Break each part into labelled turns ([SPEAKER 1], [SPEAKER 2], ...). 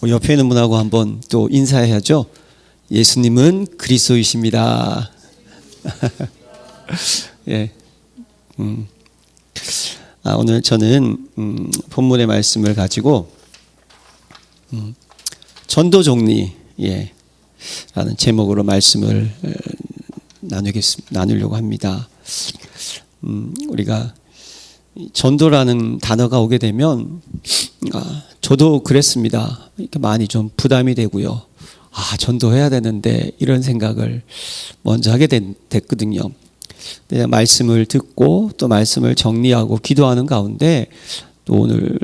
[SPEAKER 1] 옆에 있는 분하고 한번 또 인사해야죠. 예수님은 그리스도이십니다. 예. 오늘 저는 본문의 말씀을 가지고 전도정리 라는 제목으로 말씀을 나누려고 합니다. 우리가 전도라는 단어가 오게 되면 저도 그랬습니다. 이렇게 많이 좀 부담이 되고요. 전도해야 되는데 이런 생각을 먼저 하게 됐거든요. 말씀을 듣고 또 말씀을 정리하고 기도하는 가운데 또 오늘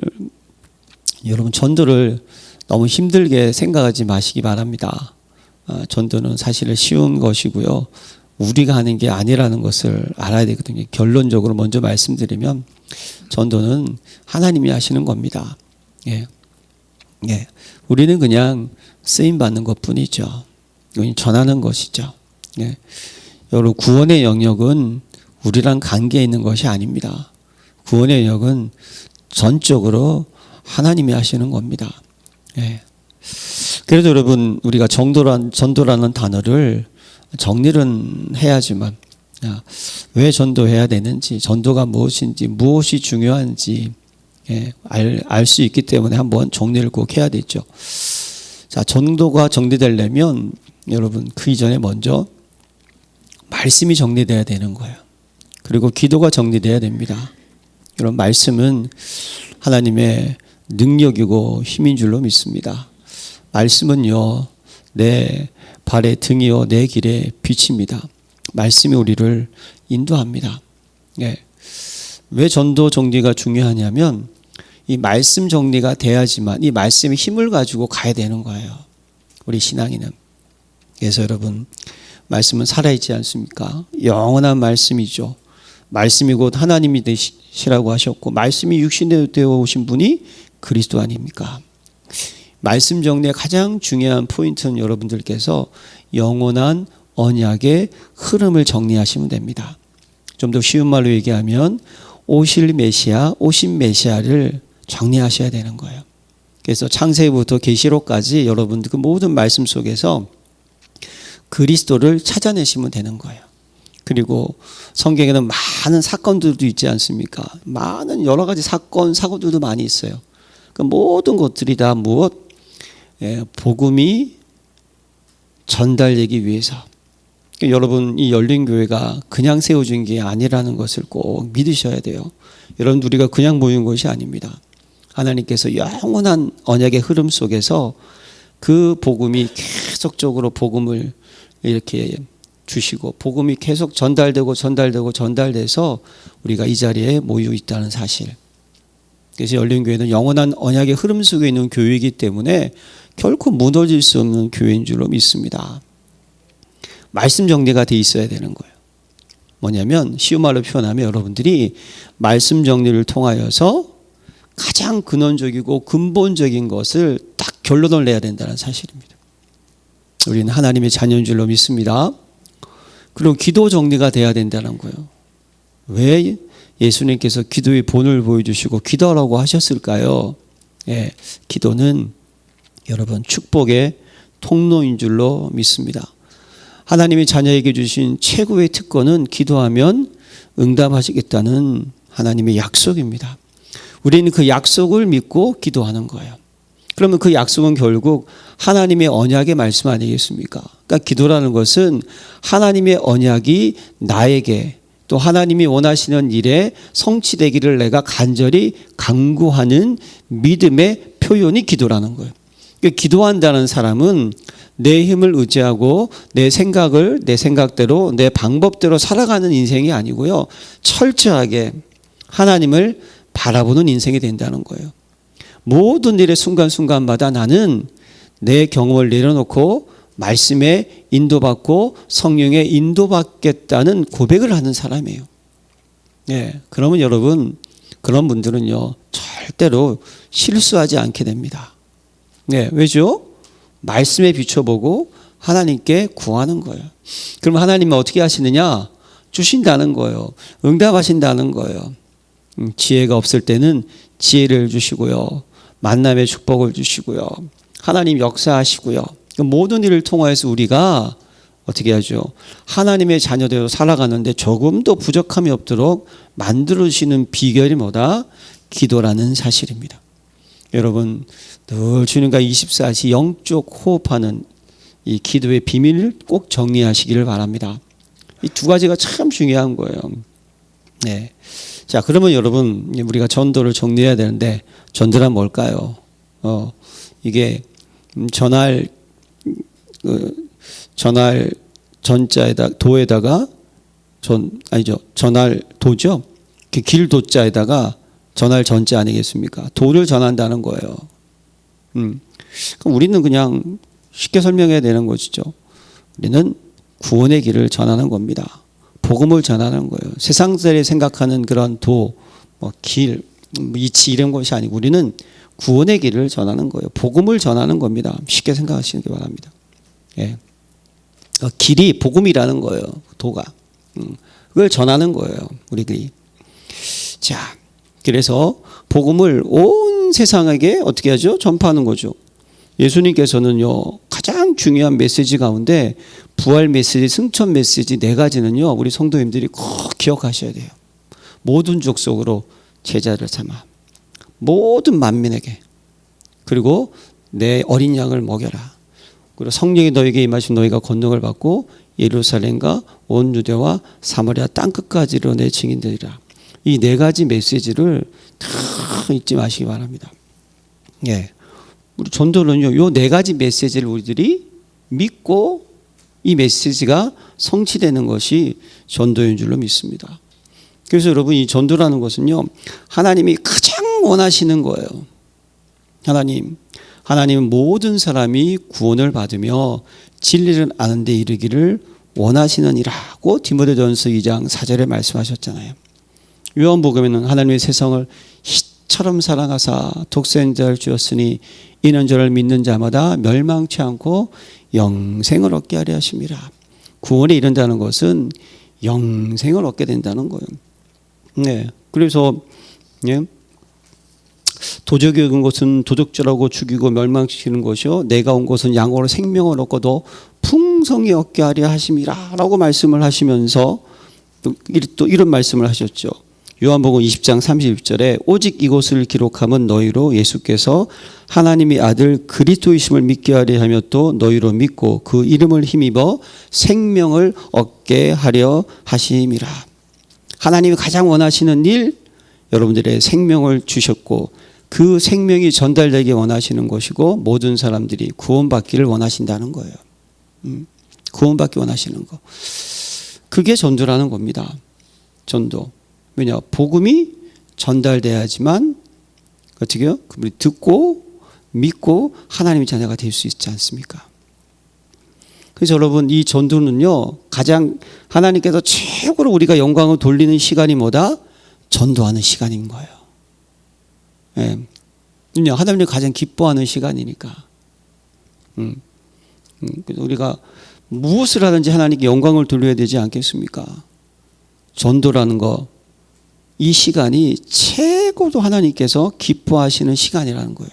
[SPEAKER 1] 여러분 전도를 너무 힘들게 생각하지 마시기 바랍니다. 전도는 사실 쉬운 것이고요. 우리가 하는 게 아니라는 것을 알아야 되거든요. 결론적으로 먼저 말씀드리면 전도는 하나님이 하시는 겁니다. 우리는 그냥 쓰임 받는 것뿐이죠. 전하는 것이죠. 여러분 구원의 영역은 우리랑 관계 있는 것이 아닙니다. 구원의 영역은 전적으로 하나님이 하시는 겁니다. 그래도 여러분 우리가 전도라는 단어를 정리는 해야지만 왜 전도해야 되는지, 전도가 무엇인지, 무엇이 중요한지 알 수 있기 때문에 한번 정리를 꼭 해야 되죠. 자, 전도가 정리되려면 여러분 그 이전에 먼저 말씀이 정리돼야 되는 거예요. 그리고 기도가 정리돼야 됩니다. 여러분 말씀은 하나님의 능력이고 힘인 줄로 믿습니다. 말씀은요 내 발의 등이요 내 길의 빛입니다. 말씀이 우리를 인도합니다. 왜 전도 정리가 중요하냐면 이 말씀 정리가 돼야지만 이 말씀의 힘을 가지고 가야 되는 거예요. 우리 신앙인은. 그래서 여러분 말씀은 살아있지 않습니까? 영원한 말씀이죠. 말씀이 곧 하나님이 되시라고 하셨고 말씀이 육신이 되어 오신 분이 그리스도 아닙니까? 말씀 정리의 가장 중요한 포인트는 여러분들께서 영원한 언약의 흐름을 정리하시면 됩니다. 좀 더 쉬운 말로 얘기하면 오신 메시아를 정리하셔야 되는 거예요. 그래서 창세기부터 계시록까지 여러분들 그 모든 말씀 속에서 그리스도를 찾아내시면 되는 거예요. 그리고 성경에는 많은 사건들도 있지 않습니까? 많은 여러 가지 사고들도 많이 있어요. 그 모든 것들이 다 무엇? 복음이 전달되기 위해서. 여러분 이 열린교회가 그냥 세워진 게 아니라는 것을 꼭 믿으셔야 돼요. 여러분 우리가 그냥 모인 것이 아닙니다. 하나님께서 영원한 언약의 흐름 속에서 그 복음이 계속적으로 복음을 이렇게 주시고 복음이 계속 전달돼서 우리가 이 자리에 모여 있다는 사실. 그래서 열린교회는 영원한 언약의 흐름 속에 있는 교회이기 때문에 결코 무너질 수 없는 교회인 줄로 믿습니다. 말씀 정리가 돼 있어야 되는 거예요. 뭐냐면 쉬운 말로 표현하면 여러분들이 말씀 정리를 통하여서 가장 근원적이고 근본적인 것을 딱 결론을 내야 된다는 사실입니다. 우리는 하나님의 자녀인 줄로 믿습니다. 그리고 기도 정리가 돼야 된다는 거예요. 왜 예수님께서 기도의 본을 보여주시고 기도하라고 하셨을까요? 기도는 여러분 축복의 통로인 줄로 믿습니다. 하나님이 자녀에게 주신 최고의 특권은 기도하면 응답하시겠다는 하나님의 약속입니다. 우리는 그 약속을 믿고 기도하는 거예요. 그러면 그 약속은 결국 하나님의 언약의 말씀 아니겠습니까? 그러니까 기도라는 것은 하나님의 언약이 나에게 또 하나님이 원하시는 일에 성취되기를 내가 간절히 간구하는 믿음의 표현이 기도라는 거예요. 그러니까 기도한다는 사람은 내 힘을 의지하고 내 생각대로 내 방법대로 살아가는 인생이 아니고요. 철저하게 하나님을 바라보는 인생이 된다는 거예요. 모든 일의 순간순간마다 나는 내 경험을 내려놓고 말씀에 인도받고 성령에 인도받겠다는 고백을 하는 사람이에요. 그러면 여러분 그런 분들은요 절대로 실수하지 않게 됩니다. 왜죠? 말씀에 비춰보고 하나님께 구하는 거예요. 그럼 하나님은 어떻게 하시느냐? 주신다는 거예요. 응답하신다는 거예요. 지혜가 없을 때는 지혜를 주시고요. 만남의 축복을 주시고요. 하나님 역사하시고요. 그 모든 일을 통하여서 우리가 어떻게 하죠? 하나님의 자녀되어 살아가는데 조금도 부족함이 없도록 만들어주시는 비결이 뭐다? 기도라는 사실입니다. 여러분 늘 주님과 24시 영적 호흡하는 이 기도의 비밀을 꼭 정리하시기를 바랍니다. 이 두 가지가 참 중요한 거예요. 네. 자, 그러면 여러분 우리가 전도를 정리해야 되는데 전도란 뭘까요? 이게 전할 전자에다 도에다가 전할 도죠. 길 도자에다가 전할 전자 아니겠습니까? 도를 전한다는 거예요. 그럼 우리는 그냥 쉽게 설명해야 되는 것이죠. 우리는 구원의 길을 전하는 겁니다. 복음을 전하는 거예요. 세상들이 생각하는 그런 도, 길, 이치 이런 것이 아니고 우리는 구원의 길을 전하는 거예요. 복음을 전하는 겁니다. 쉽게 생각하시기 바랍니다. 예. 길이 복음이라는 거예요. 도가. 그걸 전하는 거예요. 우리들이. 자, 그래서 복음을 온 세상에게 어떻게 하죠? 전파하는 거죠. 예수님께서는요, 가장 중요한 메시지 가운데 부활 메시지, 승천 메시지 네 가지는요, 우리 성도님들이 꼭 기억하셔야 돼요. 모든 족속으로 제자를 삼아 모든 만민에게, 그리고 내 어린 양을 먹여라. 그리고 성령이 너에게 임하신 너희가 권능을 받고 예루살렘과 온 유대와 사마리아 땅끝까지 내 증인되리라. 이 네 가지 메시지를 다 잊지 마시기 바랍니다. 예. 우리 전도는요, 요 네 가지 메시지를 우리들이 믿고 이 메시지가 성취되는 것이 전도인 줄로 믿습니다. 그래서 여러분 이 전도라는 것은요, 하나님이 가장 원하시는 거예요. 하나님은 모든 사람이 구원을 받으며 진리를 아는 데 이르기를 원하시느니라고 디모데전서 2장 4절에 말씀하셨잖아요. 요한복음에는 하나님의 세상을 희처럼 사랑하사 독생자를 주었으니 이는 저를 믿는 자마다 멸망치 않고 영생을 얻게 하려 하심이라. 구원에 이른다는 것은 영생을 얻게 된다는 거예요. 네, 그래서 도적이 온 것은 도적질하고 죽이고 멸망시키는 것이요 내가 온 것은 양으로 생명을 얻고 더 풍성히 얻게 하려 하심이라 라고 말씀을 하시면서 또 이런 말씀을 하셨죠. 요한복음 20장 31절에 오직 이것을 기록함은 너희로 예수께서 하나님의 아들 그리스도이심을 믿게 하려 하며 또 너희로 믿고 그 이름을 힘입어 생명을 얻게 하려 하심이라. 하나님이 가장 원하시는 일, 여러분들의 생명을 주셨고 그 생명이 전달되기 원하시는 것이고 모든 사람들이 구원받기를 원하신다는 거예요. 구원받기 원하시는 거. 그게 전도라는 겁니다. 전도. 왜냐? 복음이 전달돼야지만 어떻게요? 그분이 듣고 믿고 하나님의 자녀가 될 수 있지 않습니까? 그래서 여러분 이 전도는요, 가장 하나님께서 최고로 우리가 영광을 돌리는 시간이 뭐다? 전도하는 시간인 거예요. 예. 하나님이 가장 기뻐하는 시간이니까. 그래서 우리가 무엇을 하든지 하나님께 영광을 돌려야 되지 않겠습니까? 전도라는 거, 이 시간이 최고도 하나님께서 기뻐하시는 시간이라는 거예요.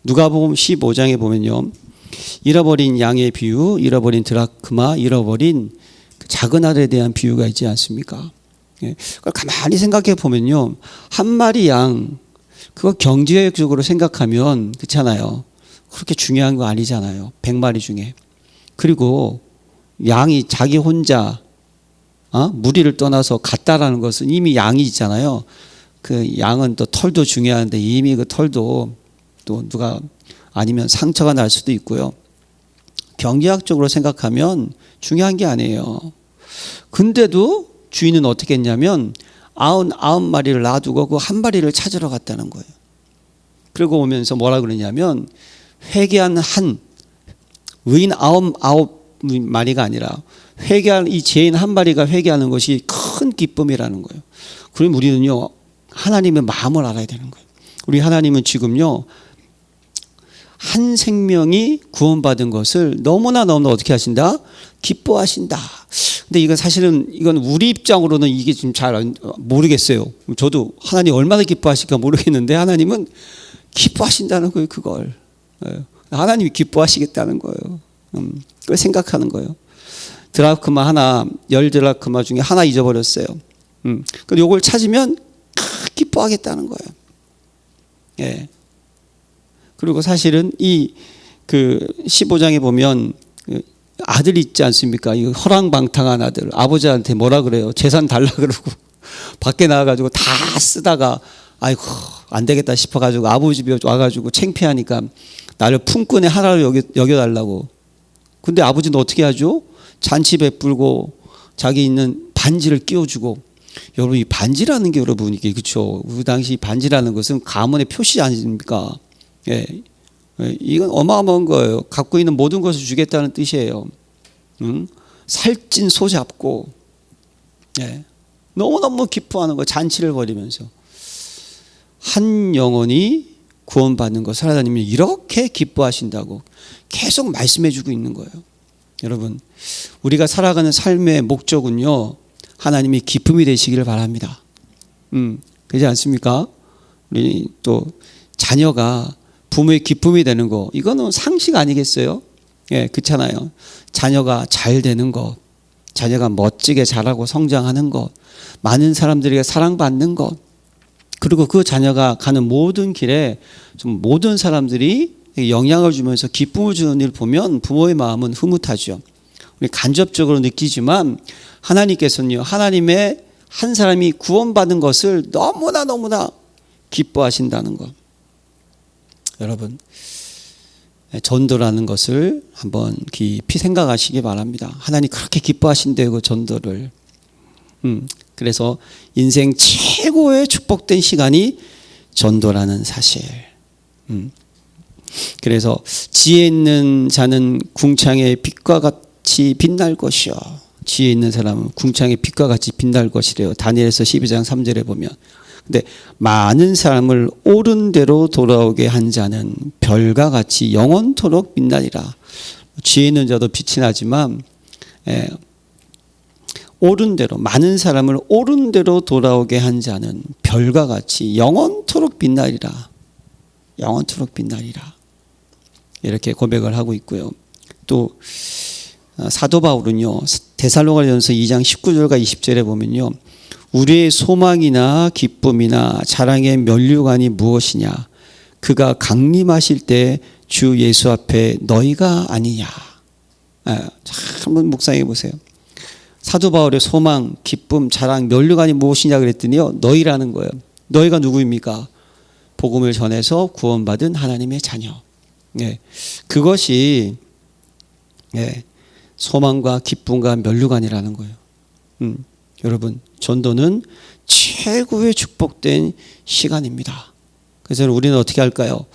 [SPEAKER 1] 누가복음 15장에 보면요, 잃어버린 양의 비유, 잃어버린 드라크마, 잃어버린 작은 알에 대한 비유가 있지 않습니까? 예. 가만히 생각해 보면요, 한 마리 양, 그거 경제적으로 생각하면 그렇잖아요. 그렇게 중요한 거 아니잖아요. 100마리 중에. 그리고 양이 자기 혼자 무리를 떠나서 갔다라는 것은 이미 양이 있잖아요. 그 양은 또 털도 중요한데 이미 그 털도 또 누가 아니면 상처가 날 수도 있고요. 경제학적으로 생각하면 중요한 게 아니에요. 근데도 주인은 어떻게 했냐면 99마리를 놔두고 그 한 마리를 찾으러 갔다는 거예요. 그리고 오면서 뭐라 그러냐면 회개한 의인 99마리가 아니라 회개한 이 죄인 한 마리가 회개하는 것이 큰 기쁨이라는 거예요. 그럼 우리는요, 하나님의 마음을 알아야 되는 거예요. 우리 하나님은 지금요, 한 생명이 구원받은 것을 너무나 어떻게 하신다? 기뻐하신다. 근데 이건 사실은 이건 우리 입장으로는 이게 좀 잘 모르겠어요. 저도 하나님 얼마나 기뻐하실까 모르겠는데 하나님은 기뻐하신다는 거예요, 그걸. 하나님이 기뻐하시겠다는 거예요. 그걸 생각하는 거예요. 드라크마 하나, 10드라크마 중에 하나 잊어버렸어요. 근데 요걸 찾으면 기뻐하겠다는 거예요. 예. 그리고 사실은 이 그 15장에 보면 아들 있지 않습니까? 이 허랑방탕한 아들. 아버지한테 뭐라 그래요? 재산 달라 그러고 밖에 나와가지고 다 쓰다가 아이고 안 되겠다 싶어가지고 아버지 집에 와가지고 창피하니까 나를 품꾼의 하나로 여겨달라고. 근데 아버지는 어떻게 하죠? 잔치 베풀고 자기 있는 반지를 끼워주고. 여러분 이 반지라는 게 여러분 이게 그렇죠. 그 당시 반지라는 것은 가문의 표시 아닙니까? 예. 이건 어마어마한 거예요. 갖고 있는 모든 것을 주겠다는 뜻이에요. 살찐 소 잡고 예. 너무너무 기뻐하는 거 잔치를 벌이면서 한 영혼이 구원받는 것을 하나님이 이렇게 기뻐하신다고 계속 말씀해 주고 있는 거예요. 여러분 우리가 살아가는 삶의 목적은요 하나님이 기쁨이 되시기를 바랍니다. 그렇지 않습니까? 우리 또 자녀가 부모의 기쁨이 되는 거 이거는 상식 아니겠어요? 예, 그렇잖아요. 자녀가 잘 되는 것, 자녀가 멋지게 자라고 성장하는 것, 많은 사람들에게 사랑받는 것, 그리고 그 자녀가 가는 모든 길에 좀 모든 사람들이 영향을 주면서 기쁨을 주는 일 보면 부모의 마음은 흐뭇하죠. 우리 간접적으로 느끼지만 하나님께서는요, 하나님의 한 사람이 구원받은 것을 너무나 기뻐하신다는 것. 여러분 전도라는 것을 한번 깊이 생각하시기 바랍니다. 하나님 그렇게 기뻐하신대요, 그 전도를. 그래서 인생 최고의 축복된 시간이 전도라는 사실. 그래서 지혜 있는 자는 궁창의 빛과 같이 빛날 것이요. 지혜 있는 사람은 궁창의 빛과 같이 빛날 것이래요. 다니엘서 12장 3절에 보면. 근데 많은 사람을 옳은 대로 돌아오게 한 자는 별과 같이 영원토록 빛나리라. 지혜 있는 자도 빛이 나지만 옳은 대로 많은 사람을 옳은 대로 돌아오게 한 자는 별과 같이 영원토록 빛나리라. 영원토록 빛나리라. 이렇게 고백을 하고 있고요. 또 사도 바울은요. 데살로니가전서 2장 19절과 20절에 보면요. 우리의 소망이나 기쁨이나 자랑의 면류관이 무엇이냐? 그가 강림하실 때 주 예수 앞에 너희가 아니냐? 한번 묵상해 보세요. 사도 바울의 소망, 기쁨, 자랑, 면류관이 무엇이냐 그랬더니요. 너희라는 거예요. 너희가 누구입니까? 복음을 전해서 구원받은 하나님의 자녀. 예, 그것이 소망과 기쁨과 면류관이라는 거예요. 여러분 전도는 최고의 축복된 시간입니다. 그래서 우리는 어떻게 할까요?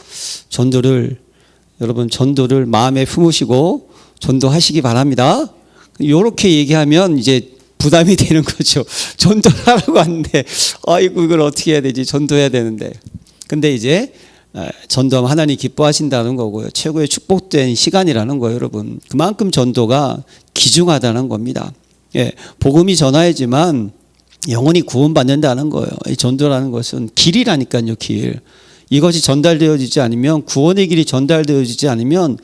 [SPEAKER 1] 여러분 전도를 마음에 품으시고 전도하시기 바랍니다. 이렇게 얘기하면 이제 부담이 되는 거죠. 전도를 하라고 하는데 아이고 이걸 어떻게 해야 되지? 전도해야 되는데. 근데 이제 전도하면 하나님 기뻐하신다는 거고요. 최고의 축복된 시간이라는 거예요, 여러분. 그만큼 전도가 귀중하다는 겁니다. 예, 복음이 전하야지만 영혼이 구원받는다는 거예요. 이 전도라는 것은 길이라니까요, 길. 이것이 전달되어지지 않으면 구원의 길이 전달되어지지 않으면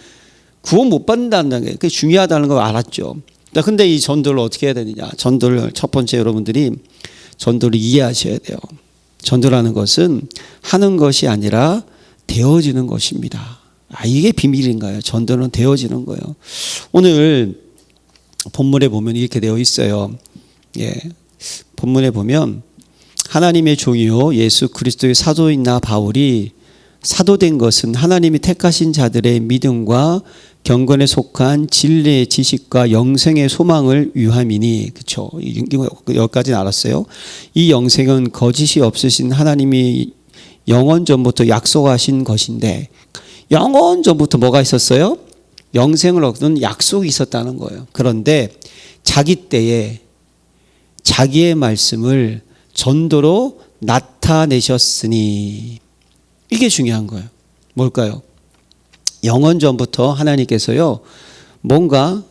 [SPEAKER 1] 구원 못 받는다는 게 그게 중요하다는 걸 알았죠. 근데 이 전도를 어떻게 해야 되느냐? 전도를 첫 번째 여러분들이 전도를 이해하셔야 돼요. 전도라는 것은 하는 것이 아니라 되어지는 것입니다. 이게 비밀인가요? 전도는 되어지는 거예요. 오늘 본문에 보면 이렇게 되어 있어요. 예, 본문에 보면 하나님의 종이요 예수 그리스도의 사도인 나 바울이 사도된 것은 하나님이 택하신 자들의 믿음과 경건에 속한 진리의 지식과 영생의 소망을 위함이니. 그렇죠? 여기까지는 알았어요. 이 영생은 거짓이 없으신 하나님이 영원 전부터 약속하신 것인데, 영원 전부터 뭐가 있었어요? 영생을 얻는 약속이 있었다는 거예요. 그런데 자기 때에 자기의 말씀을 전도로 나타내셨으니, 이게 중요한 거예요. 뭘까요? 영원 전부터 하나님께서요 뭔가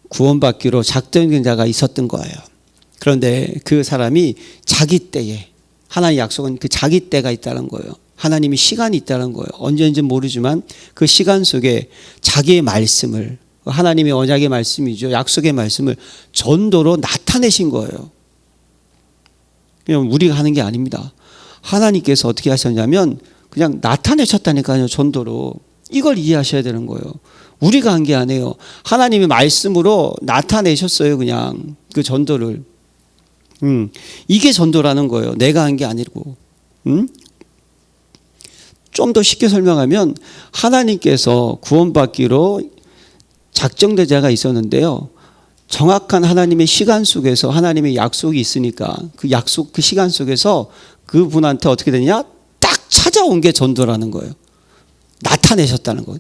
[SPEAKER 1] 구원받기로 작정된 자가 있었던 거예요. 그런데 그 사람이 자기 때에, 하나님의 약속은 그 자기 때가 있다는 거예요. 하나님이 시간이 있다는 거예요. 언제인지는 모르지만 그 시간 속에 자기의 말씀을, 하나님의 언약의 말씀이죠. 약속의 말씀을 전도로 나타내신 거예요. 그냥 우리가 하는 게 아닙니다. 하나님께서 어떻게 하셨냐면 그냥 나타내셨다니까요. 전도로. 이걸 이해하셔야 되는 거예요. 우리가 한 게 아니에요. 하나님의 말씀으로 나타내셨어요. 그냥 그 전도를. 이게 전도라는 거예요. 내가 한 게 아니고. 좀 더 쉽게 설명하면 하나님께서 구원받기로 작정된 자가 있었는데요. 정확한 하나님의 시간 속에서 하나님의 약속이 있으니까 그 약속, 그 시간 속에서 그분한테 어떻게 되냐? 딱 찾아온 게 전도라는 거예요. 나타내셨다는 거예요.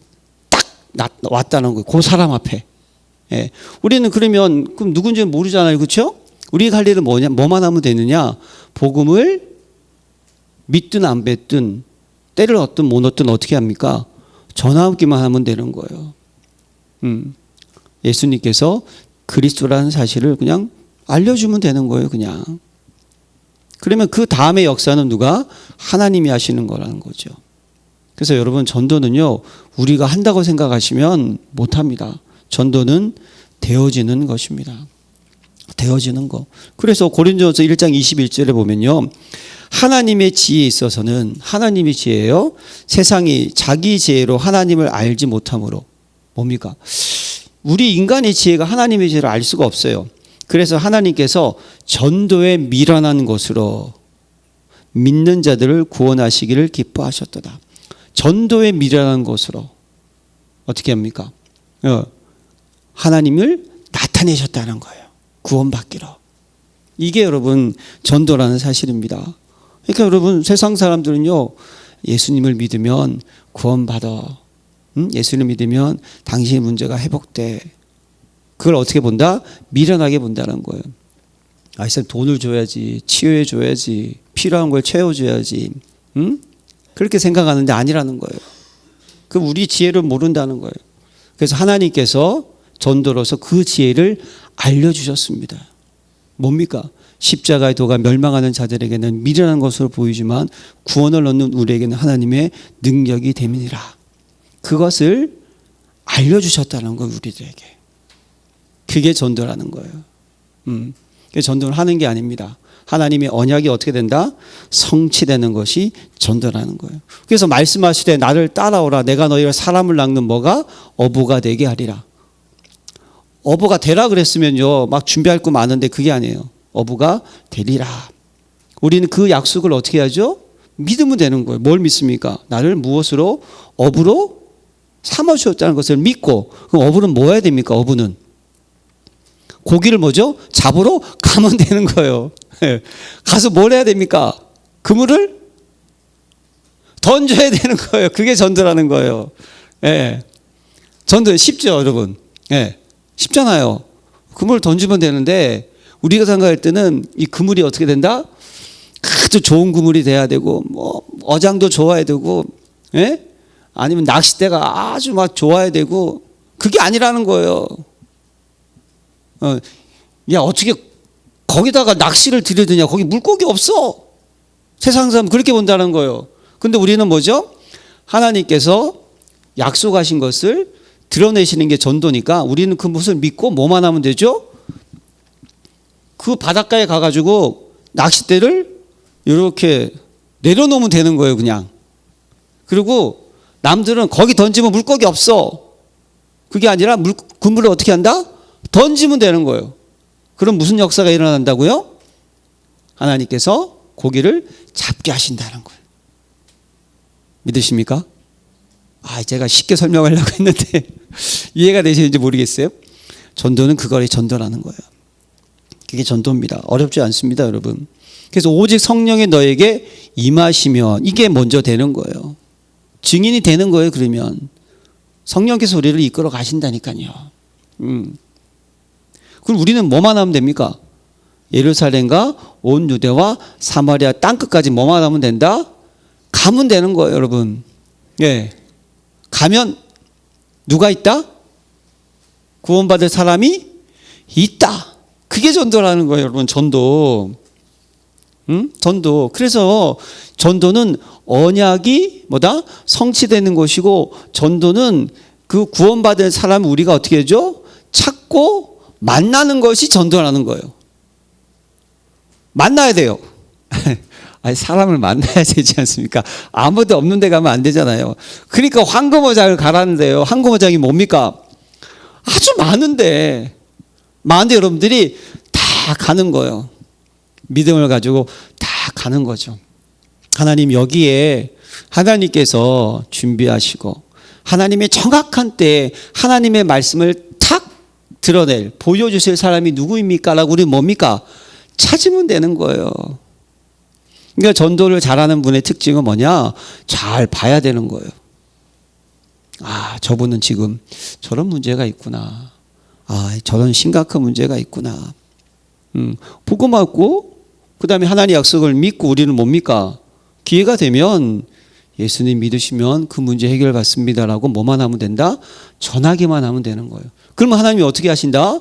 [SPEAKER 1] 딱 왔다는 거예요. 그 사람 앞에. 예. 우리는 그러면 그럼 누군지 모르잖아요. 그렇죠? 우리가 할 일은 뭐냐? 뭐만 하면 되느냐? 복음을 믿든 안 믿든 때를 얻든 못 얻든 어떻게 합니까? 전하기만 하면 되는 거예요. 예수님께서 그리스도라는 사실을 그냥 알려주면 되는 거예요. 그냥. 그러면 그 다음의 역사는 누가? 하나님이 하시는 거라는 거죠. 그래서 여러분 전도는요. 우리가 한다고 생각하시면 못합니다. 전도는 되어지는 것입니다. 되어지는 거. 그래서 고린도전서 1장 21절에 보면요. 하나님의 지혜에 있어서는 하나님의 지혜예요. 세상이 자기 지혜로 하나님을 알지 못함으로. 뭡니까? 우리 인간의 지혜가 하나님의 지혜를 알 수가 없어요. 그래서 하나님께서 전도에 미련한 것으로 믿는 자들을 구원하시기를 기뻐하셨도다. 전도에 미련한 것으로 어떻게 합니까? 하나님을 나타내셨다는 거예요. 구원받기로. 이게 여러분 전도라는 사실입니다. 그러니까 여러분 세상 사람들은요. 예수님을 믿으면 구원받아. 예수님을 믿으면 당신의 문제가 회복돼. 그걸 어떻게 본다? 미련하게 본다는 거예요. 아, 이 사람 돈을 줘야지, 치유해 줘야지, 필요한 걸 채워줘야지. 그렇게 생각하는데 아니라는 거예요. 그 우리 지혜를 모른다는 거예요. 그래서 하나님께서 전도로서 그 지혜를 알려주셨습니다. 뭡니까? 십자가의 도가 멸망하는 자들에게는 미련한 것으로 보이지만 구원을 얻는 우리에게는 하나님의 능력이 됨이니라. 그것을 알려주셨다는 거예요. 우리들에게. 그게 전도라는 거예요. 전도를 하는 게 아닙니다. 하나님의 언약이 어떻게 된다? 성취되는 것이 전도라는 거예요. 그래서 말씀하시되 나를 따라오라. 내가 너희를 사람을 낚는 뭐가? 어부가 되게 하리라. 어부가 되라 그랬으면요. 막 준비할 거 많은데 그게 아니에요. 어부가 되리라. 우리는 그 약속을 어떻게 하죠? 믿으면 되는 거예요. 뭘 믿습니까? 나를 무엇으로? 어부로 삼아주셨다는 것을 믿고. 그럼 어부는 뭐 해야 됩니까? 어부는 고기를 뭐죠? 잡으러 가면 되는 거예요. 가서 뭘 해야 됩니까? 그물을 던져야 되는 거예요. 그게 전도라는 거예요. 전도 쉽죠, 여러분? 쉽잖아요. 그물 던지면 되는데 우리가 생각할 때는 이 그물이 어떻게 된다? 아주 좋은 그물이 돼야 되고 뭐 어장도 좋아야 되고 아니면 낚싯대가 아주 막 좋아야 되고 그게 아니라는 거예요. 야, 어떻게 거기다가 낚시를 들여드냐? 거기 물고기 없어. 세상 사람 그렇게 본다는 거예요. 근데 우리는 뭐죠? 하나님께서 약속하신 것을 드러내시는 게 전도니까 우리는 그 것을 믿고 뭐만 하면 되죠? 그 바닷가에 가가지고 낚싯대를 이렇게 내려놓으면 되는 거예요. 그냥. 그리고 남들은 거기 던지면 물고기 없어. 그게 아니라 그물을 어떻게 한다? 던지면 되는 거예요. 그럼 무슨 역사가 일어난다고요? 하나님께서 고기를 잡게 하신다는 거예요. 믿으십니까? 제가 쉽게 설명하려고 했는데 이해가 되시는지 모르겠어요. 전도는 그거를 전도라는 거예요. 그게 전도입니다. 어렵지 않습니다, 여러분. 그래서 오직 성령이 너에게 임하시면 이게 먼저 되는 거예요. 증인이 되는 거예요. 그러면 성령께서 우리를 이끌어 가신다니까요. 그럼 우리는 뭐만 하면 됩니까? 예루살렘과 온 유대와 사마리아 땅끝까지 뭐만 하면 된다? 가면 되는 거예요, 여러분. 가면 누가 있다? 구원받을 사람이 있다. 그게 전도라는 거예요, 여러분. 전도. 전도. 그래서 전도는 언약이 뭐다? 성취되는 것이고, 전도는 그 구원받은 사람을 우리가 어떻게 하죠? 찾고 만나는 것이 전도라는 거예요. 만나야 돼요. 아니, 사람을 만나야 되지 않습니까? 아무도 없는 데 가면 안 되잖아요. 그러니까 황금어장을 가라는데요. 황금어장이 뭡니까? 아주 많은데 여러분들이 다 가는 거예요. 믿음을 가지고 다 가는 거죠. 하나님 여기에 하나님께서 준비하시고 하나님의 정확한 때에 하나님의 말씀을 탁 드러낼, 보여주실 사람이 누구입니까? 라고 우리 뭡니까? 찾으면 되는 거예요. 그러니까 전도를 잘하는 분의 특징은 뭐냐? 잘 봐야 되는 거예요. 아, 저분은 지금 저런 문제가 있구나. 아, 저런 심각한 문제가 있구나. 보고 맞고 그 다음에 하나님의 약속을 믿고 우리는 뭡니까? 기회가 되면 예수님 믿으시면 그 문제 해결받습니다라고 뭐만 하면 된다? 전하기만 하면 되는 거예요. 그러면 하나님이 어떻게 하신다?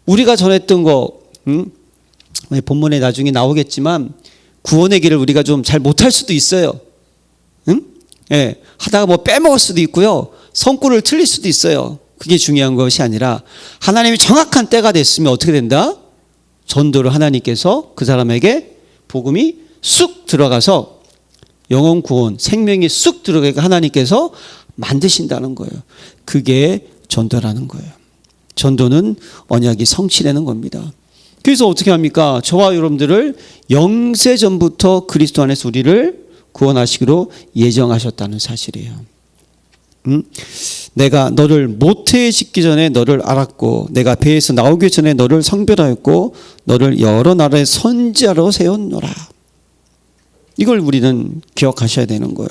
[SPEAKER 1] 우리가 전했던 거, 본문에 나중에 나오겠지만 구원의 길을 우리가 좀 잘 못할 수도 있어요. 예, 하다가 뭐 빼먹을 수도 있고요. 성구를 틀릴 수도 있어요. 그게 중요한 것이 아니라 하나님이 정확한 때가 됐으면 어떻게 된다? 전도를 하나님께서 그 사람에게 복음이 쑥 들어가서 영혼 구원, 생명이 쑥 들어가게 하나님께서 만드신다는 거예요. 그게 전도라는 거예요. 전도는 언약이 성취되는 겁니다. 그래서 어떻게 합니까? 저와 여러분들을 영세전부터 그리스도 안에서 우리를 구원하시기로 예정하셨다는 사실이에요. 내가 너를 모태에 짓기 전에 너를 알았고 내가 배에서 나오기 전에 너를 성별하였고 너를 여러 나라의 선지자로 세웠노라. 이걸 우리는 기억하셔야 되는 거예요.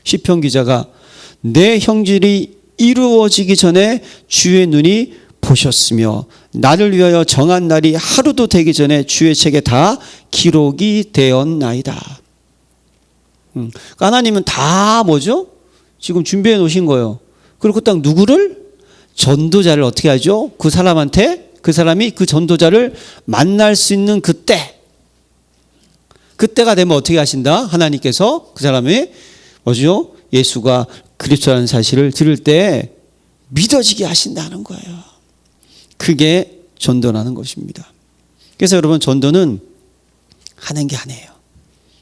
[SPEAKER 1] 시편 기자가 내 형질이 이루어지기 전에 주의 눈이 보셨으며 나를 위하여 정한 날이 하루도 되기 전에 주의 책에 다 기록이 되었나이다. 그러니까 하나님은 다 뭐죠? 지금 준비해 놓으신 거예요. 그리고 딱 누구를? 전도자를 어떻게 하죠? 그 사람한테 그 사람이 그 전도자를 만날 수 있는 그때가 되면 어떻게 하신다? 하나님께서 그 사람이 뭐죠? 예수가 그리스도라는 사실을 들을 때 믿어지게 하신다는 거예요. 그게 전도라는 것입니다. 그래서 여러분 전도는 하는 게 아니에요.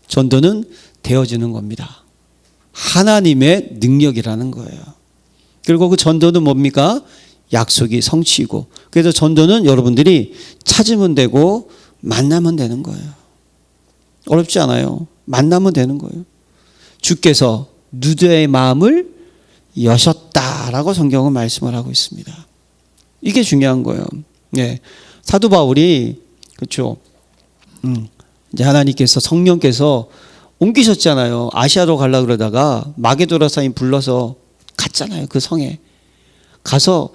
[SPEAKER 1] 전도는 되어지는 겁니다. 하나님의 능력이라는 거예요. 그리고 그 전도는 뭡니까? 약속이 성취이고 그래서 전도는 여러분들이 찾으면 되고 만나면 되는 거예요. 어렵지 않아요. 만나면 되는 거예요. 주께서 누드의 마음을 여셨다라고 성경은 말씀을 하고 있습니다. 이게 중요한 거예요. 네. 사도 바울이 그렇죠. 이제 하나님께서 성령께서 옮기셨잖아요. 아시아로 가려고 그러다가 마게도라 사인 불러서 갔잖아요. 그 성에 가서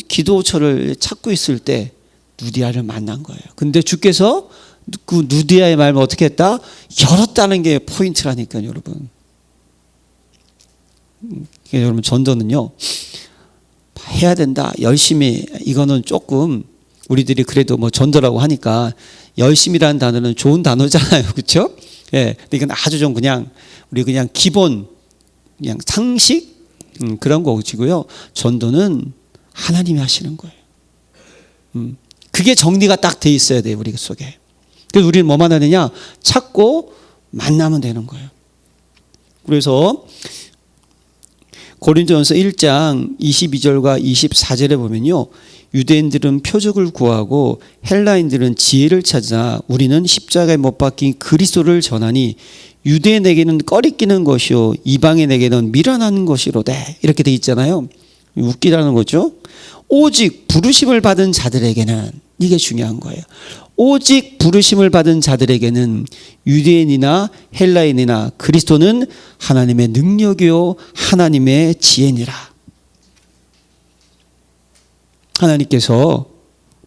[SPEAKER 1] 기도처를 찾고 있을 때 누디아를 만난 거예요. 근데 주께서 그 누디아의 마음을 어떻게 했다? 열었다는 게 포인트라니까요, 여러분. 여러분 전도는요 해야 된다. 열심히. 이거는 조금 우리들이 그래도 뭐 전도라고 하니까 열심이라는 단어는 좋은 단어잖아요, 그렇죠? 예, 근데 이건 아주 좀 그냥 우리 그냥 기본 그냥 상식 그런 거지고요. 전도는 하나님이 하시는 거예요. 그게 정리가 딱 돼 있어야 돼요, 우리 속에. 그래서 우리는 뭐만 하느냐? 찾고 만나면 되는 거예요. 그래서 고린도전서 1장 22절과 24절에 보면요. 유대인들은 표적을 구하고 헬라인들은 지혜를 찾아 우리는 십자가에 못 박힌 그리스도를 전하니 유대인에게는 꺼리끼는 것이요 이방인에게는 미련한 것이로되 이렇게 돼 있잖아요. 웃기다는 거죠. 오직 부르심을 받은 자들에게는 이게 중요한 거예요. 오직 부르심을 받은 자들에게는 유대인이나 헬라인이나 그리스도는 하나님의 능력이요 하나님의 지혜니라. 하나님께서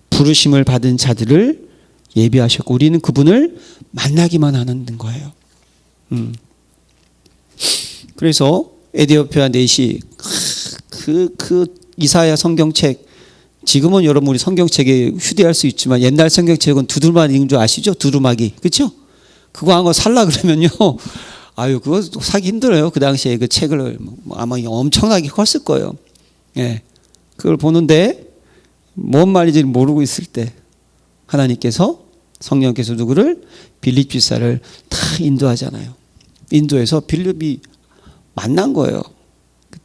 [SPEAKER 1] 부르심을 받은 자들을 예비하셨고 우리는 그분을 만나기만 하는 거예요. 그래서 에디오피아 넷이 그 이사야 성경책 지금은 여러분 우리 성경책에 휴대할 수 있지만 옛날 성경책은 두루마기 읽는 줄 아시죠? 두루마기. 그렇죠? 그거 한 거 살라 그러면요. 아유, 그거 사기 힘들어요. 그 당시에 그 책을 아마 엄청나게 컸을 거예요. 예. 그걸 보는데 뭔 말인지 모르고 있을 때 하나님께서 성령께서 누구를 빌립 집사를 다 인도하잖아요. 인도해서 빌립이 만난 거예요.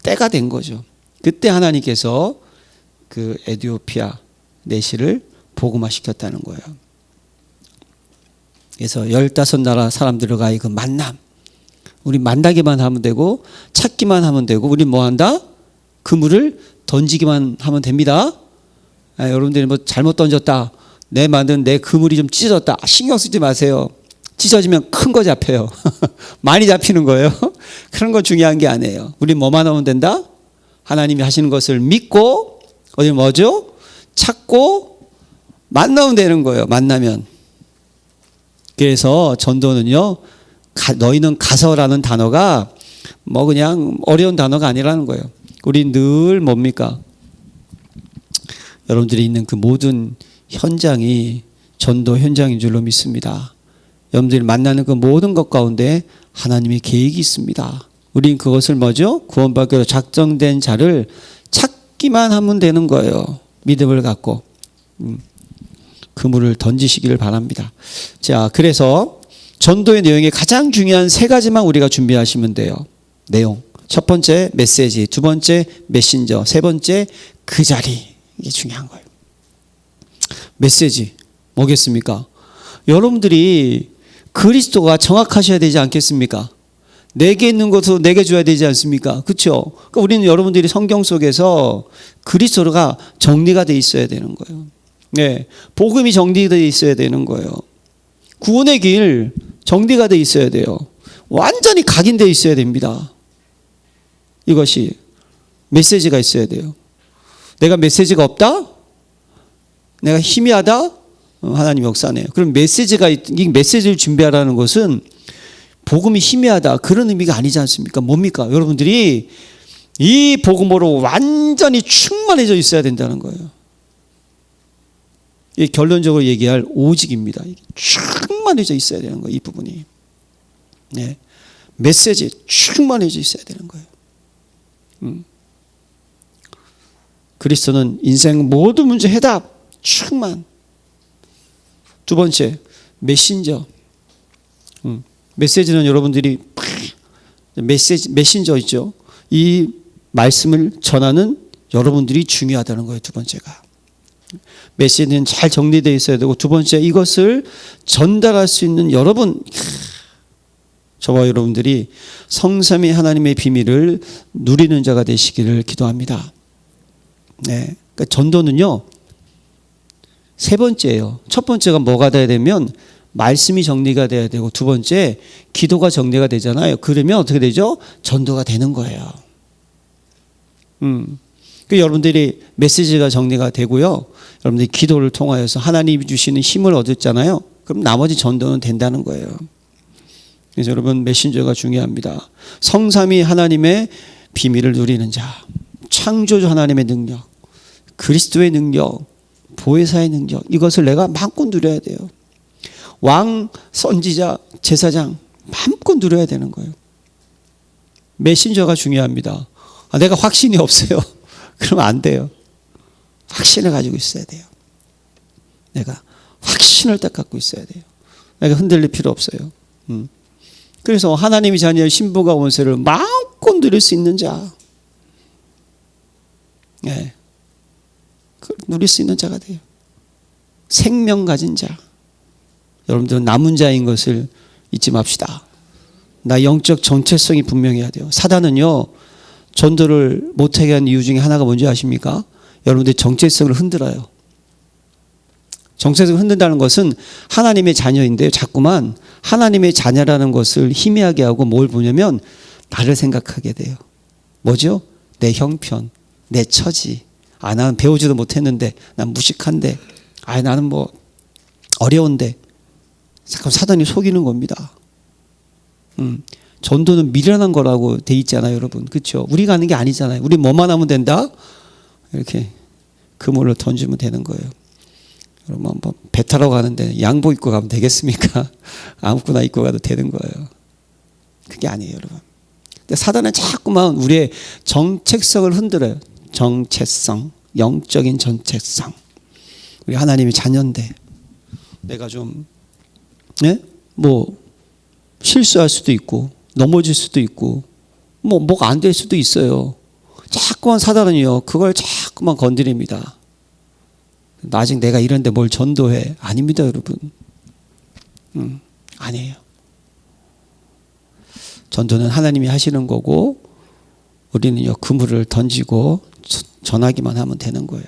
[SPEAKER 1] 때가 된 거죠. 그때 하나님께서 그 에티오피아 내시를 복음화 시켰다는 거예요. 그래서 15나라 사람들과의 그 만남, 우리 만나기만 하면 되고 찾기만 하면 되고 우리 뭐 한다? 그물을 던지기만 하면 됩니다. 여러분들이 뭐 잘못 던졌다, 내 만든 내 그물이 좀 찢어졌다, 신경 쓰지 마세요. 찢어지면 큰 거 잡혀요. 많이 잡히는 거예요. 그런 거 중요한 게 아니에요. 우리 뭐만 하면 된다? 하나님이 하시는 것을 믿고 어디 뭐죠? 찾고 만나면 되는 거예요. 만나면. 그래서 전도는요, 너희는 가서라는 단어가 뭐 그냥 어려운 단어가 아니라는 거예요. 우리 늘 뭡니까? 여러분들이 있는 그 모든 현장이 전도 현장인 줄로 믿습니다. 여러분들이 만나는 그 모든 것 가운데 하나님의 계획이 있습니다. 우린 그것을 뭐죠? 구원받기로 작정된 자를 찾기만 하면 되는 거예요. 믿음을 갖고. 그물을 던지시기를 바랍니다. 자, 그래서 전도의 내용에 가장 중요한 3가지만 우리가 준비하시면 돼요. 내용. 첫 번째 메시지, 두 번째 메신저, 세 번째 그 자리. 이게 중요한 거예요. 메시지 뭐겠습니까? 여러분들이 그리스도가 정확하셔야 되지 않겠습니까? 내게 있는 것으로 내게 줘야 되지 않습니까? 그렇죠? 그러니까 우리는 여러분들이 성경 속에서 그리스도가 정리가 돼 있어야 되는 거예요. 네, 복음이 정리되어 있어야 되는 거예요. 구원의 길 정리가 돼 있어야 돼요. 완전히 각인되어 있어야 됩니다. 이것이 메시지가 있어야 돼요. 내가 메시지가 없다? 내가 희미하다? 하나님 역사네요. 그럼 메시지가 이 메시지를 준비하라는 것은 복음이 희미하다 그런 의미가 아니지 않습니까? 뭡니까? 여러분들이 이 복음으로 완전히 충만해져 있어야 된다는 거예요. 이 결론적으로 얘기할 오직입니다. 충만해져 있어야 되는 거예요. 이 부분이. 네. 메시지 충만해져 있어야 되는 거예요. 그리스도는 인생 모든 문제 해답 충만. 두 번째 메신저. 메시지는 여러분들이 메신저 있죠. 이 말씀을 전하는 여러분들이 중요하다는 거예요. 두 번째가. 메시지는 잘 정리되어 있어야 되고, 두 번째 이것을 전달할 수 있는 여러분, 저와 여러분들이 성삼위 하나님의 비밀을 누리는 자가 되시기를 기도합니다. 네, 그러니까 전도는요 3번째예요. 첫 번째가 뭐가 돼야 되면 말씀이 정리가 돼야 되고, 두 번째 기도가 정리가 되잖아요. 그러면 어떻게 되죠? 전도가 되는 거예요. 그 여러분들이 메시지가 정리가 되고요, 여러분들이 기도를 통하여서 하나님이 주시는 힘을 얻었잖아요. 그럼 나머지 전도는 된다는 거예요. 그래서 여러분 메신저가 중요합니다. 성삼위 하나님의 비밀을 누리는 자, 창조주 하나님의 능력, 그리스도의 능력, 보혜사의 능력, 이것을 내가 마음껏 누려야 돼요. 왕, 선지자, 제사장 마음껏 누려야 되는 거예요. 메신저가 중요합니다. 내가 확신이 없어요. 그러면 안 돼요. 확신을 가지고 있어야 돼요. 내가 확신을 딱 갖고 있어야 돼요. 내가 흔들릴 필요 없어요. 그래서 하나님이 자녀의 신부가 원세를 마음껏 누릴 수 있는 자, 네, 누릴 수 있는 자가 돼요. 생명 가진 자. 여러분들은 남은 자인 것을 잊지 맙시다. 나 영적 정체성이 분명해야 돼요. 사단은요 전도를 못하게 한 이유 중에 하나가 뭔지 아십니까? 여러분들이 정체성을 흔들어요. 정체성을 흔든다는 것은 하나님의 자녀인데 자꾸만 하나님의 자녀라는 것을 희미하게 하고 뭘 보냐면 나를 생각하게 돼요. 뭐죠? 내 형편, 내 처지. 나는 배우지도 못했는데, 난 무식한데, 나는 뭐 어려운데. 잠깐 사단이 속이는 겁니다. 전도는 미련한 거라고 돼 있잖아요, 여러분. 그렇죠? 우리가 하는 게 아니잖아요. 우리 뭐만 하면 된다? 이렇게 그물을 던지면 되는 거예요. 여러분 한번 배 타러 가는데 양복 입고 가면 되겠습니까? 아무거나 입고 가도 되는 거예요. 그게 아니에요, 여러분. 근데 사단은 자꾸만 우리의 정체성을 흔들어요. 정체성, 영적인 정체성. 우리 하나님의 자녀인데 내가 좀 뭐 실수할 수도 있고 넘어질 수도 있고 뭐가 안 될 수도 있어요. 자꾸만 사단은요 그걸 자꾸만 건드립니다. 아직 내가 이런데 뭘 전도해? 아닙니다, 여러분. 아니에요. 전도는 하나님이 하시는 거고 우리는요 그물을 던지고 전하기만 하면 되는 거예요.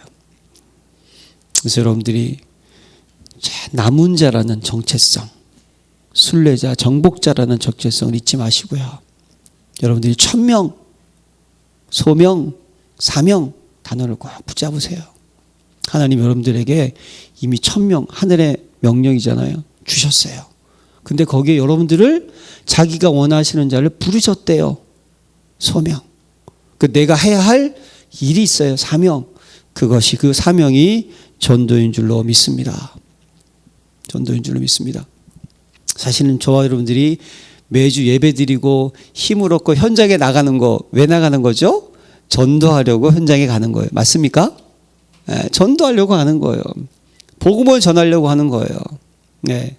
[SPEAKER 1] 그래서 여러분들이 남은 자라는 정체성, 순례자, 정복자라는 정체성을 잊지 마시고요. 여러분들이 천명, 소명, 사명 단어를 꼭 붙잡으세요. 하나님 여러분들에게 이미 천명, 하늘의 명령이잖아요. 주셨어요. 근데 거기에 여러분들을 자기가 원하시는 자를 부르셨대요. 소명. 내가 해야 할 일이 있어요. 사명. 그것이 그 사명이 전도인 줄로 믿습니다. 전도인 줄로 믿습니다. 사실은 저와 여러분들이 매주 예배 드리고 힘을 얻고 현장에 나가는 거 왜 나가는 거죠? 전도하려고 현장에 가는 거예요. 맞습니까? 네, 전도하려고 하는 거예요. 복음을 전하려고 하는 거예요. 네.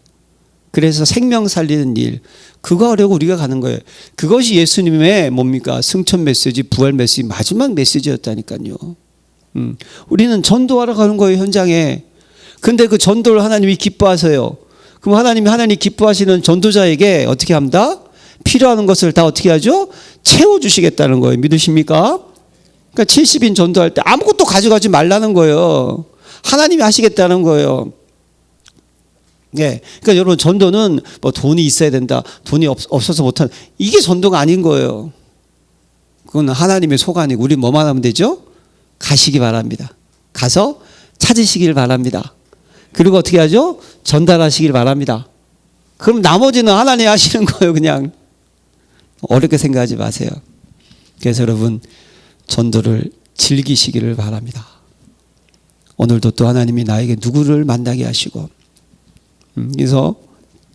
[SPEAKER 1] 그래서 생명 살리는 일 그거 하려고 우리가 가는 거예요. 그것이 예수님의 뭡니까? 승천 메시지, 부활 메시지 마지막 메시지였다니까요. 우리는 전도하러 가는 거예요, 현장에. 근데 그 전도를 하나님이 기뻐하세요. 그럼 하나님이 기뻐하시는 전도자에게 어떻게 합니다? 필요한 것을 다 어떻게 하죠? 채워주시겠다는 거예요. 믿으십니까? 그러니까 70인 전도할 때 아무것도 가져가지 말라는 거예요. 하나님이 하시겠다는 거예요. 예. 그러니까 여러분 전도는 뭐 돈이 있어야 된다. 돈이 없어서 못하는 이게 전도가 아닌 거예요. 그건 하나님의 소관이고 우리 뭐만 하면 되죠? 가시기 바랍니다. 가서 찾으시길 바랍니다. 그리고 어떻게 하죠? 전달하시길 바랍니다. 그럼 나머지는 하나님이 하시는 거예요. 그냥 어렵게 생각하지 마세요. 그래서 여러분 전도를 즐기시기를 바랍니다. 오늘도 또 하나님이 나에게 누구를 만나게 하시고 그래서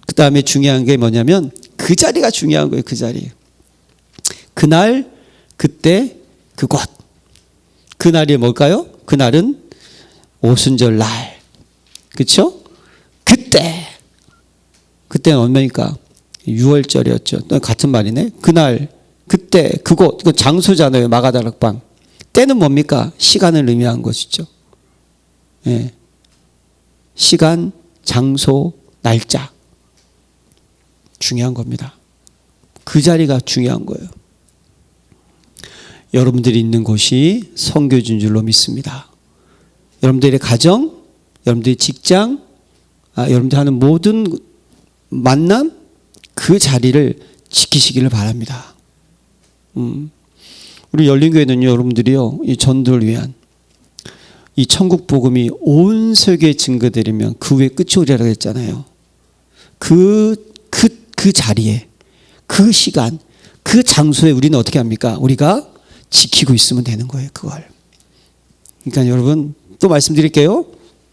[SPEAKER 1] 그 다음에 중요한 게 뭐냐면 그 자리가 중요한 거예요. 그 자리. 그날 그때 그곳. 그날이 뭘까요? 그날은 오순절 날. 그렇죠? 그때는 얼마니까? 6월절이었죠. 같은 말이네. 그날 그때 그곳. 그 장소잖아요. 마가다락방. 때는 뭡니까? 시간을 의미한 것이죠. 예. 시간, 장소, 날짜. 중요한 겁니다. 그 자리가 중요한 거예요. 여러분들이 있는 곳이 선교지인 줄로 믿습니다. 여러분들의 가정, 여러분들의 직장, 여러분들 하는 모든 만남 그 자리를 지키시기를 바랍니다. 우리 열린교회는요, 여러분들이요, 이 전도를 위한 이 천국 복음이 온 세계에 증거되려면 그 후에 끝이 오리라고 했잖아요. 그 자리에, 그 시간, 그 장소에 우리는 어떻게 합니까? 우리가 지키고 있으면 되는 거예요, 그걸. 그러니까 여러분, 또 말씀드릴게요.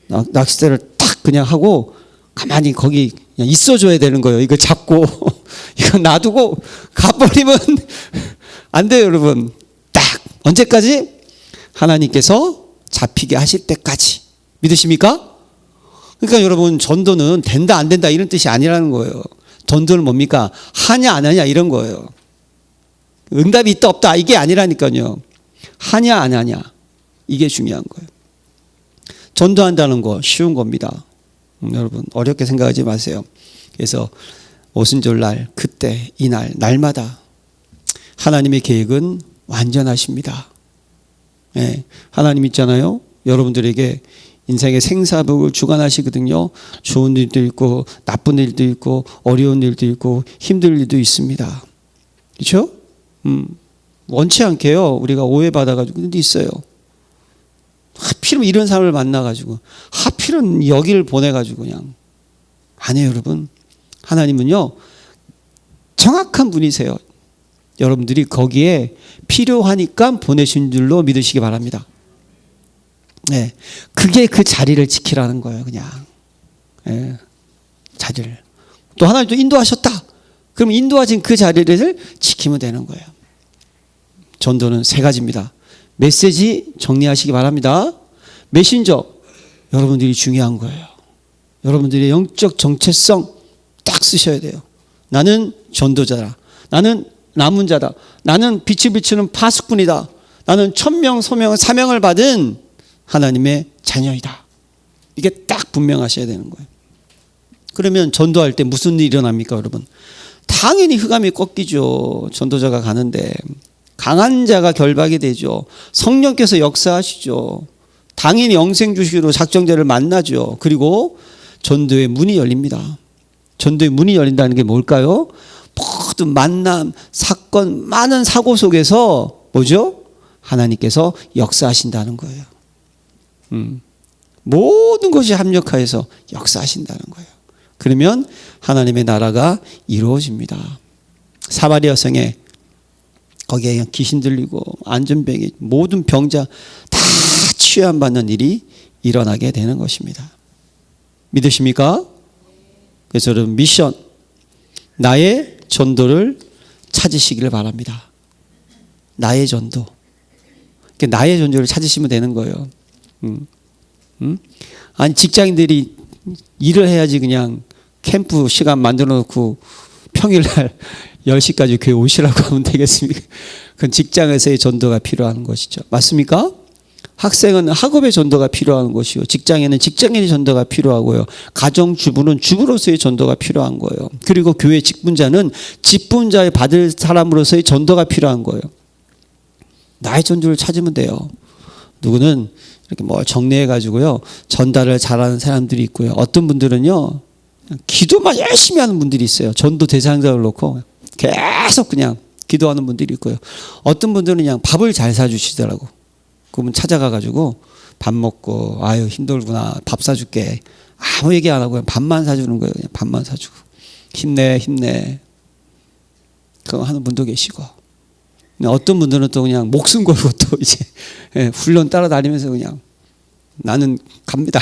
[SPEAKER 1] 낚싯대를 탁 그냥 하고 가만히 거기 그냥 있어줘야 되는 거예요. 이거 잡고, 이거 놔두고 가버리면 안 돼요, 여러분. 딱! 언제까지? 하나님께서 잡히게 하실 때까지. 믿으십니까? 그러니까 여러분, 전도는 된다, 안 된다 이런 뜻이 아니라는 거예요. 전도는 뭡니까? 하냐, 안 하냐 이런 거예요. 응답이 있다, 없다 이게 아니라니까요. 하냐, 안 하냐. 이게 중요한 거예요. 전도한다는 거 쉬운 겁니다. 여러분, 어렵게 생각하지 마세요. 그래서 오순절 날, 그때, 이날, 날마다 하나님의 계획은 완전하십니다. 예, 하나님 있잖아요. 여러분들에게 인생의 생사복을 주관하시거든요. 좋은 일도 있고 나쁜 일도 있고 어려운 일도 있고 힘들 일도 있습니다. 그렇죠? 원치 않게요. 우리가 오해받아가지고 근데 있어요. 하필은 이런 사람을 만나가지고 하필은 여기를 보내가지고 그냥 아니에요, 여러분. 하나님은요 정확한 분이세요. 여러분들이 거기에 필요하니까 보내신 줄로 믿으시기 바랍니다. 네. 그게 그 자리를 지키라는 거예요, 그냥. 네. 자리를. 또 하나님도 인도하셨다. 그럼 인도하신 그 자리를 지키면 되는 거예요. 전도는 세 가지입니다. 메시지 정리하시기 바랍니다. 메신저, 여러분들이 중요한 거예요. 여러분들의 영적 정체성 딱 쓰셔야 돼요. 나는 전도자다. 나는 남은 자다. 나는 빛을 비추는 파수꾼이다. 나는 천명, 소명, 사명을 받은 하나님의 자녀이다. 이게 딱 분명하셔야 되는 거예요. 그러면 전도할 때 무슨 일이 일어납니까, 여러분? 당연히 흑암이 꺾이죠. 전도자가 가는데. 강한 자가 결박이 되죠. 성령께서 역사하시죠. 당연히 영생 주시기로 작정자를 만나죠. 그리고 전도의 문이 열립니다. 전도의 문이 열린다는 게 뭘까요? 모든 만남, 사건, 많은 사고 속에서 뭐죠? 하나님께서 역사하신다는 거예요. 모든 것이 합력하여서 역사하신다는 거예요. 그러면 하나님의 나라가 이루어집니다. 사마리아 성에 거기에 귀신 들리고 안전병이 모든 병자 다 치유받는 일이 일어나게 되는 것입니다. 믿으십니까? 그래서 여러분 미션, 나의 전도를 찾으시기를 바랍니다. 나의 전도. 나의 전도를 찾으시면 되는 거예요. 아니 직장인들이 일을 해야지 그냥 캠프 시간 만들어 놓고 평일날 10시까지 교회 오시라고 하면 되겠습니까? 그건 직장에서의 전도가 필요한 것이죠. 맞습니까? 학생은 학업의 전도가 필요한 것이고 직장에는 직장인의 전도가 필요하고요. 가정주부는 주부로서의 전도가 필요한 거예요. 그리고 교회 직분자는 직분자의 받을 사람으로서의 전도가 필요한 거예요. 나의 전도를 찾으면 돼요. 누구는 이렇게 뭘 정리해 가지고요 전달을 잘하는 사람들이 있고요. 어떤 분들은요 기도만 열심히 하는 분들이 있어요. 전도 대상자를 놓고 계속 그냥 기도하는 분들이 있고요. 어떤 분들은 그냥 밥을 잘 사주시더라고. 그러면 찾아가 가지고 밥 먹고 아유 힘들구나 밥 사줄게 아무 얘기 안 하고 그냥 밥만 사주는 거예요. 그냥 밥만 사주고 힘내 그거 하는 분도 계시고 어떤 분들은 또 그냥 목숨 걸고 또 이제 훈련 따라다니면서 그냥 나는 갑니다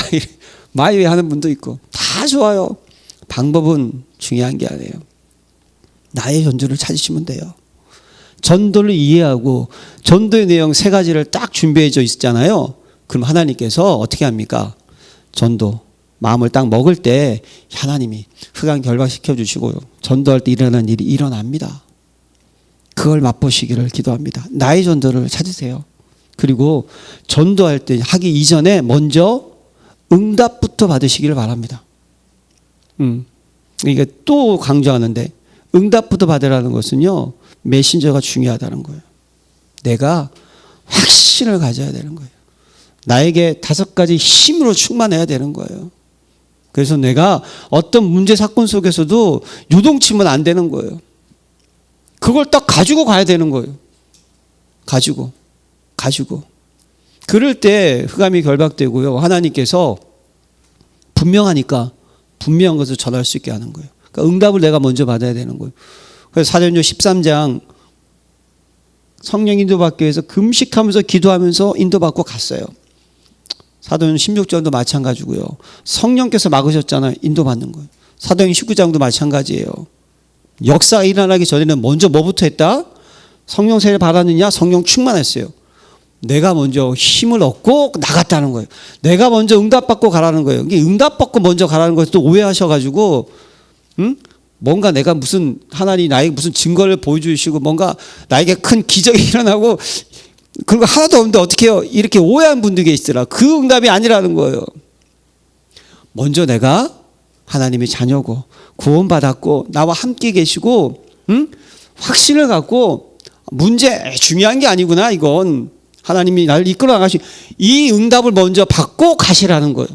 [SPEAKER 1] 마이웨이 하는 분도 있고 다 좋아요. 방법은 중요한 게 아니에요. 나의 전도를 찾으시면 돼요. 전도를 이해하고 전도의 내용 세 가지를 딱 준비해져 있잖아요. 그럼 하나님께서 어떻게 합니까? 전도 마음을 딱 먹을 때 하나님이 흑암 결박시켜 주시고 전도할 때 일어나는 일이 일어납니다. 그걸 맛보시기를 기도합니다. 나의 전도를 찾으세요. 그리고 전도할 때 하기 이전에 먼저 응답부터 받으시기를 바랍니다. 이게 또 강조하는데 응답부터 받으라는 것은요 메신저가 중요하다는 거예요. 내가 확신을 가져야 되는 거예요. 나에게 5가지 힘으로 충만해야 되는 거예요. 그래서 내가 어떤 문제 사건 속에서도 요동치면 안 되는 거예요. 그걸 딱 가지고 가야 되는 거예요. 가지고 그럴 때 흑암이 결박되고요 하나님께서 분명하니까 분명한 것을 전할 수 있게 하는 거예요. 그러니까 응답을 내가 먼저 받아야 되는 거예요. 그래서 사도행전 13장 성령 인도받기 위해서 금식하면서 기도하면서 인도받고 갔어요. 사도행전 16장도 마찬가지고요. 성령께서 막으셨잖아요. 인도받는 거예요. 사도행전 19장도 마찬가지예요. 역사가 일어나기 전에는 먼저 뭐부터 했다? 성령 세례를 받았느냐? 성령 충만했어요. 내가 먼저 힘을 얻고 나갔다는 거예요. 내가 먼저 응답받고 가라는 거예요. 이게 응답받고 먼저 가라는 것을 또 오해하셔가지고 뭔가 내가 무슨 하나님이 나에게 무슨 증거를 보여주시고 뭔가 나에게 큰 기적이 일어나고 그리고 하나도 없는데 어떻게 해요? 이렇게 오해한 분들이 계시더라. 그 응답이 아니라는 거예요. 먼저 내가 하나님의 자녀고 구원받았고 나와 함께 계시고 확신을 갖고 문제 중요한 게 아니구나 이건 하나님이 나를 이끌어 나가시 이 응답을 먼저 받고 가시라는 거예요.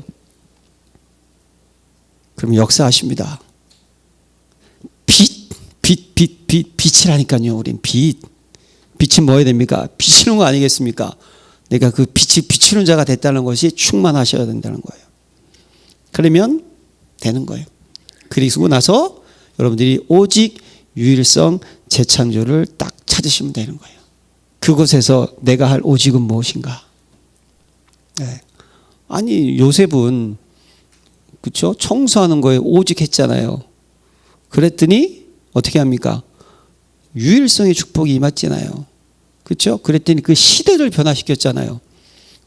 [SPEAKER 1] 그럼 역사하십니다. 빛이라니까요. 우린 빛은 뭐 해야 됩니까? 비치는 거 아니겠습니까? 내가 그 빛을 비추는 자가 됐다는 것이 충만하셔야 된다는 거예요. 그러면 되는 거예요. 그리고 나서 여러분들이 오직 유일성 재창조를 딱 찾으시면 되는 거예요. 그곳에서 내가 할 오직은 무엇인가? 네. 아니 요셉은 그렇죠? 청소하는 거에 오직했잖아요. 그랬더니 어떻게 합니까? 유일성의 축복이 임했잖아요. 그렇죠? 그랬더니 그 시대를 변화시켰잖아요.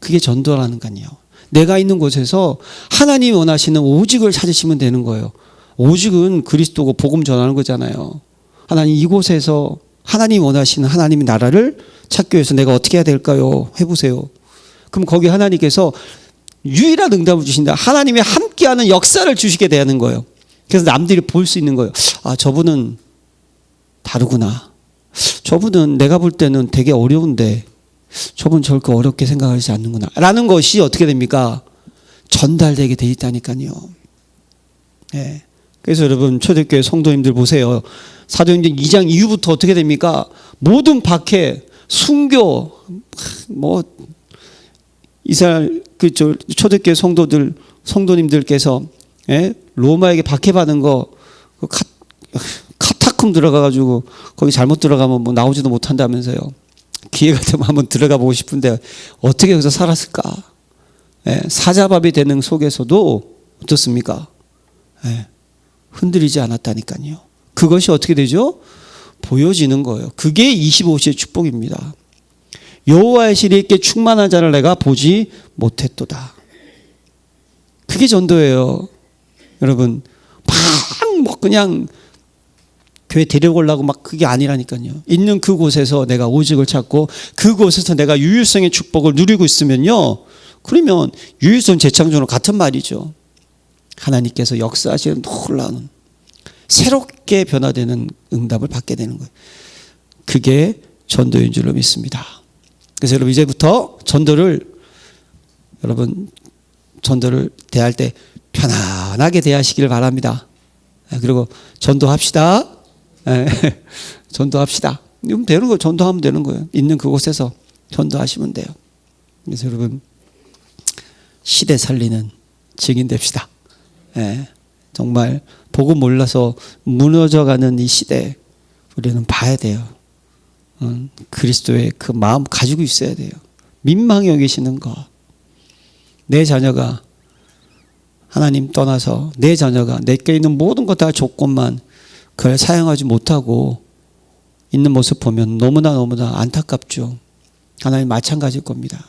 [SPEAKER 1] 그게 전도라는 거요. 내가 있는 곳에서 하나님이 원하시는 오직을 찾으시면 되는 거예요. 오직은 그리스도고 복음 전하는 거잖아요. 하나님 이곳에서 하나님이 원하시는 하나님의 나라를 찾기 위해서 내가 어떻게 해야 될까요? 해보세요. 그럼 거기 하나님께서 유일한 응답을 주신다. 하나님이 함께하는 역사를 주시게 되는 거예요. 그래서 남들이 볼 수 있는 거예요. 아, 저분은 다르구나. 저분은 내가 볼 때는 되게 어려운데 저분 저렇게 어렵게 생각하지 않는구나 라는 것이 어떻게 됩니까? 전달되게 돼 있다니까요. 네. 그래서 여러분 초대교회 성도님들 보세요. 사도행전 2장 이후부터 어떻게 됩니까? 모든 박해, 순교, 뭐 이스라엘 그 초대교회 성도님들께서 로마에게 박해받은 거 카타콤 들어가가지고 거기 잘못 들어가면 뭐 나오지도 못한다면서요. 기회가 되면 한번 들어가 보고 싶은데 어떻게 여기서 살았을까? 사자밥이 되는 속에서도 어떻습니까? 흔들리지 않았다니까요. 그것이 어떻게 되죠? 보여지는 거예요. 그게 25시의 축복입니다. 여호와의 실이 있게 충만한 자를 내가 보지 못했도다. 그게 전도예요. 여러분 막 그냥 교회 데려오려고 막 그게 아니라니까요. 있는 그곳에서 내가 오직을 찾고 그곳에서 내가 유일성의 축복을 누리고 있으면요. 그러면 유일성 재창조는 같은 말이죠. 하나님께서 역사하시는 놀라운 새롭게 변화되는 응답을 받게 되는 거예요. 그게 전도인 줄로 믿습니다. 그래서 여러분 이제부터 여러분 전도를 대할 때 편안하게 대하시기를 바랍니다. 그리고 전도합시다. 전도합시다. 이러면 되는 거예요. 전도하면 되는 거예요. 있는 그곳에서 전도하시면 돼요. 그래서 여러분 시대 살리는 증인 됩시다. 정말 복음 몰라서 무너져가는 이 시대 우리는 봐야 돼요. 그리스도의 그 마음 가지고 있어야 돼요. 민망히 여기시는 것. 내 자녀가 하나님 떠나서 내 자녀가 내게 있는 모든 것 다 조건만 그걸 사용하지 못하고 있는 모습 보면 너무나 안타깝죠. 하나님 마찬가지일 겁니다.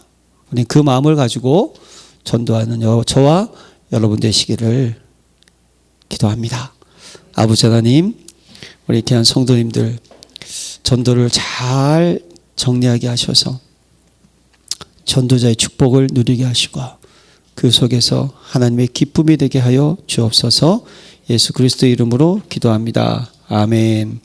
[SPEAKER 1] 우리 그 마음을 가지고 전도하는 저와 여러분 되시기를 기도합니다. 아버지 하나님, 우리 귀한 성도님들 전도를 잘 정리하게 하셔서 전도자의 축복을 누리게 하시고 그 속에서 하나님의 기쁨이 되게 하여 주옵소서. 예수 그리스도의 이름으로 기도합니다. 아멘.